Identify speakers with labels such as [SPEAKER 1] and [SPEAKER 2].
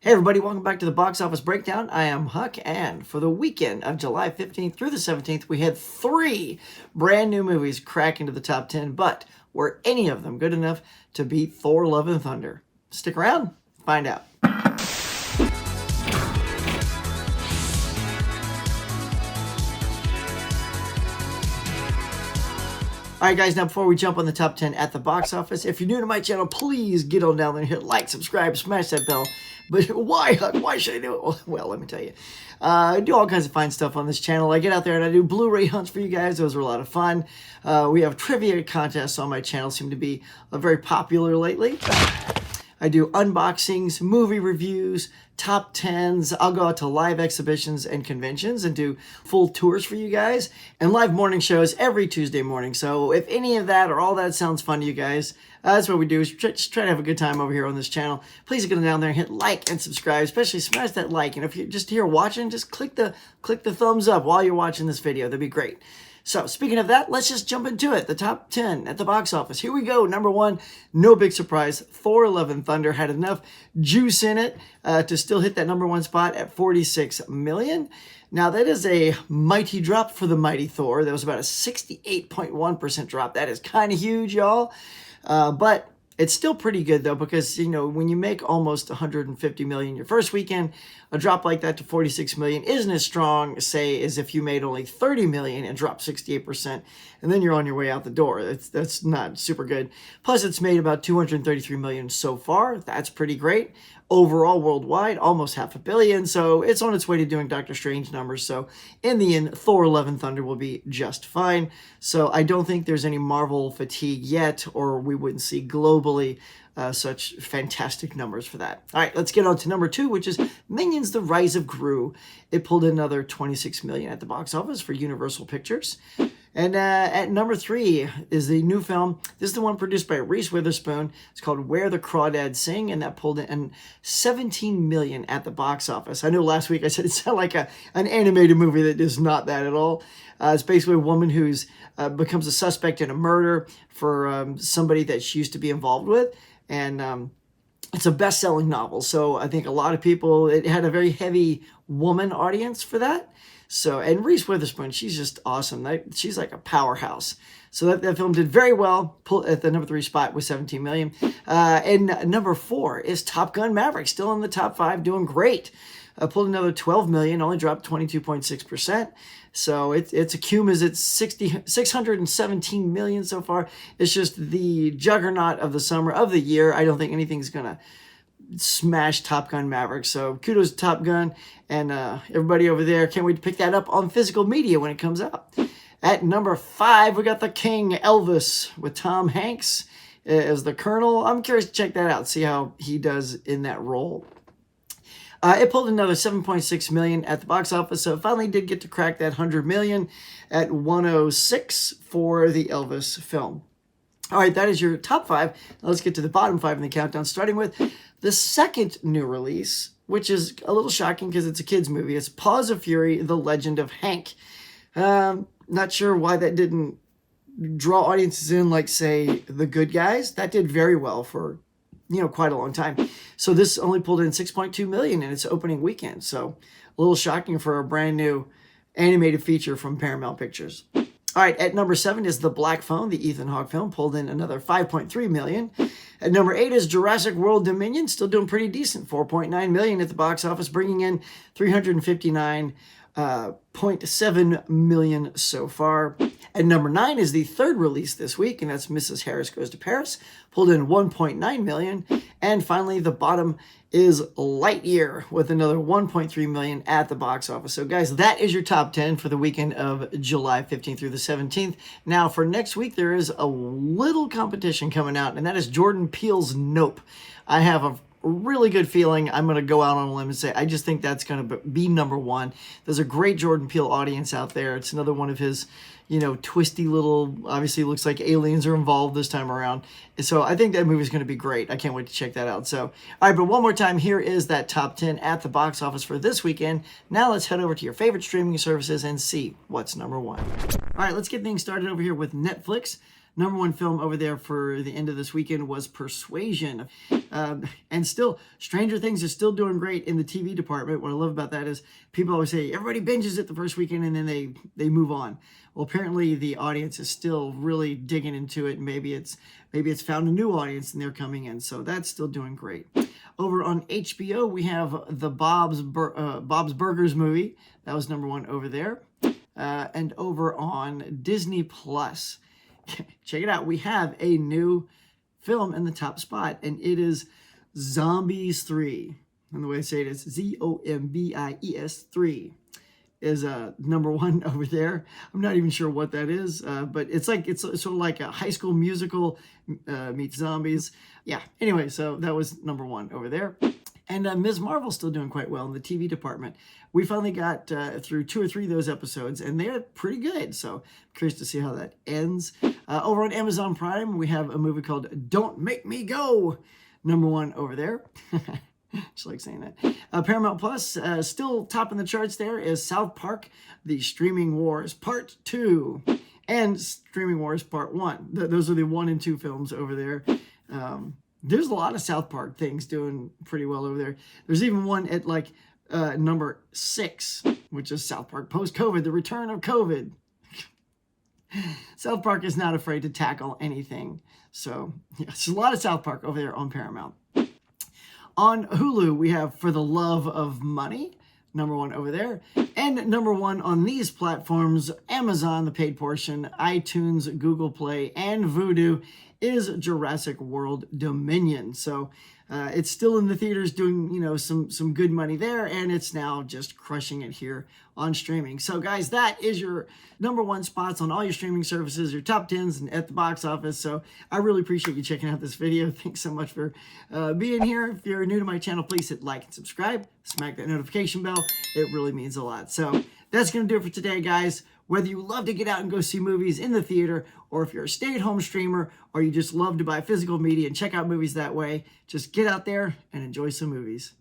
[SPEAKER 1] Hey everybody, welcome back to the Box Office Breakdown. I am Huck, and for the weekend of July 15th through the 17th, we had 3 brand new movies crack into the top 10, but were any of them good enough to beat Thor: Love and Thunder? Stick around, find out. Alright guys, now before we jump on the top 10 at the box office, if you're new to my channel, please get on down there and hit like, subscribe, smash that bell. But why, Huck? Why should I do it? Well, let me tell you. I do all kinds of fine stuff on this channel. I get out there and I do Blu-ray hunts for you guys. Those are a lot of fun. We have trivia contests on my channel. Seem to be very popular lately. I do unboxings, movie reviews, top 10s. I'll go out to live exhibitions and conventions and do full tours for you guys, and live morning shows every Tuesday morning. So if any of that or all that sounds fun to you guys, that's what we do, is just try to have a good time over here on this channel. Please get down there and hit like and subscribe, especially smash that like. And if you're just here watching, just click the thumbs up while you're watching this video. That'd be great. So, speaking of that, let's just jump into it. The top 10 at the box office. Here we go. Number 1, no big surprise. Thor: Love and Thunder had enough juice in it to still hit that number 1 spot at $46 million. Now, that is a mighty drop for the mighty Thor. That was about a 68.1% drop. That is kind of huge, y'all. But it's still pretty good, though, because, you know, when you make almost $150 million your first weekend, a drop like that to $46 million isn't as strong, say, as if you made only $30 million and dropped 68%, and then you're on your way out the door. That's not super good. Plus, it's made about $233 million so far. That's pretty great. Overall, worldwide, almost $500 million, so it's on its way to doing Doctor Strange numbers. So in the end, Thor: Love and Thunder will be just fine. So I don't think there's any Marvel fatigue yet, or we wouldn't see globally such fantastic numbers for that. All right, let's get on to number 2, which is Minions: The Rise of Gru. It pulled in another $26 million at the box office for Universal Pictures. And at number 3 is the new film. This is the one produced by Reese Witherspoon. It's called Where the Crawdads Sing, and that pulled in $17 million at the box office. I know last week I said it sounded like an animated movie. That is not that at all. It's basically a woman who's becomes a suspect in a murder for somebody that she used to be involved with. And it's a best-selling novel. So I think a lot of people, it had a very heavy woman audience for that. So, and Reese Witherspoon, she's just awesome. She's like a powerhouse. So that film did very well, at the number 3 spot with $17 million. And number 4 is Top Gun: Maverick, still in the top 5, doing great. Pulled another $12 million, only dropped 22.6%. So it's a cum is it's $617 million so far. It's just the juggernaut of the summer, of the year. I don't think anything's gonna smash Top Gun: Maverick. So kudos to Top Gun, and everybody over there. Can't wait to pick that up on physical media when it comes out. At number 5, we got The King, Elvis, with Tom Hanks as the Colonel. I'm curious to check that out, see how he does in that role. It pulled another $7.6 million at the box office, so it finally did get to crack that $100 million at 106 for the Elvis film. All right, that is your top 5. Now let's get to the bottom 5 in the countdown, starting with the second new release, which is a little shocking because it's a kid's movie. It's Paws of Fury: The Legend of Hank. Not sure why that didn't draw audiences in like, say, The Good Guys. That did very well for, you know, quite a long time. So this only pulled in $6.2 million in its opening weekend. So a little shocking for a brand new animated feature from Paramount Pictures. All right, at number 7 is The Black Phone, the Ethan Hawke film, pulled in another $5.3 million. At number 8 is Jurassic World Dominion, still doing pretty decent, $4.9 million at the box office, bringing in $359.7 million so far. At number 9 is the third release this week, and that's Mrs. Harris Goes to Paris, pulled in $1.9 million. And finally, the bottom is Lightyear with another $1.3 million at the box office. So guys, that is your top 10 for the weekend of July 15th through the 17th. Now for next week, there is a little competition coming out, and that is Jordan Peele's Nope. I have a really good feeling. I'm going to go out on a limb and say I just think that's going to be number 1. There's a great Jordan Peele audience out there. It's another one of his, you know, twisty little, obviously looks like aliens are involved this time around. So I think that movie is going to be great. I can't wait to check that out. So, all right, but one more time, here is that top 10 at the box office for this weekend. Now let's head over to your favorite streaming services and see what's number 1. All right, let's get things started over here with Netflix. Number one film over there for the end of this weekend was Persuasion. And still, Stranger Things is still doing great in the TV department. What I love about that is people always say, everybody binges it the first weekend and then they move on. Well, apparently the audience is still really digging into it. Maybe it's found a new audience and they're coming in. So that's still doing great. Over on HBO, we have the Bob's Burgers movie. That was number one over there. And over on Disney Plus, check it out. We have a new film in the top spot, and it is Zombies 3. And the way I say it is Zombies 3 is number one over there. I'm not even sure what that is, but it's sort of like a High School Musical meets zombies. Yeah, anyway, so that was number one over there. And Ms. Marvel's still doing quite well in the TV department. We finally got through 2 or 3 of those episodes, and they're pretty good. So I'm curious to see how that ends. Over on Amazon Prime, we have a movie called Don't Make Me Go. Number one over there. Just like saying that. Paramount Plus, still topping the charts there is South Park, The Streaming Wars Part 2, and Streaming Wars Part 1. Those are the 1 and 2 films over there. There's a lot of South Park things doing pretty well over there. There's even one at like number 6, which is South Park Post-COVID, The Return of COVID. South Park is not afraid to tackle anything. So, yeah, there's a lot of South Park over there on Paramount. On Hulu, we have For the Love of Money, number one over there. And number one on these platforms, Amazon, the paid portion, iTunes, Google Play, and Vudu, is Jurassic World Dominion. So it's still in the theaters doing, some good money there, and it's now just crushing it here on streaming. So guys, that is your number one spots on all your streaming services, your top 10s and at the box office. So I really appreciate you checking out this video. Thanks so much for being here. If you're new to my channel, please hit like and subscribe. Smack that notification bell. It really means a lot. So that's going to do it for today, guys. Whether you love to get out and go see movies in the theater, or if you're a stay-at-home streamer, or you just love to buy physical media and check out movies that way, just get out there and enjoy some movies.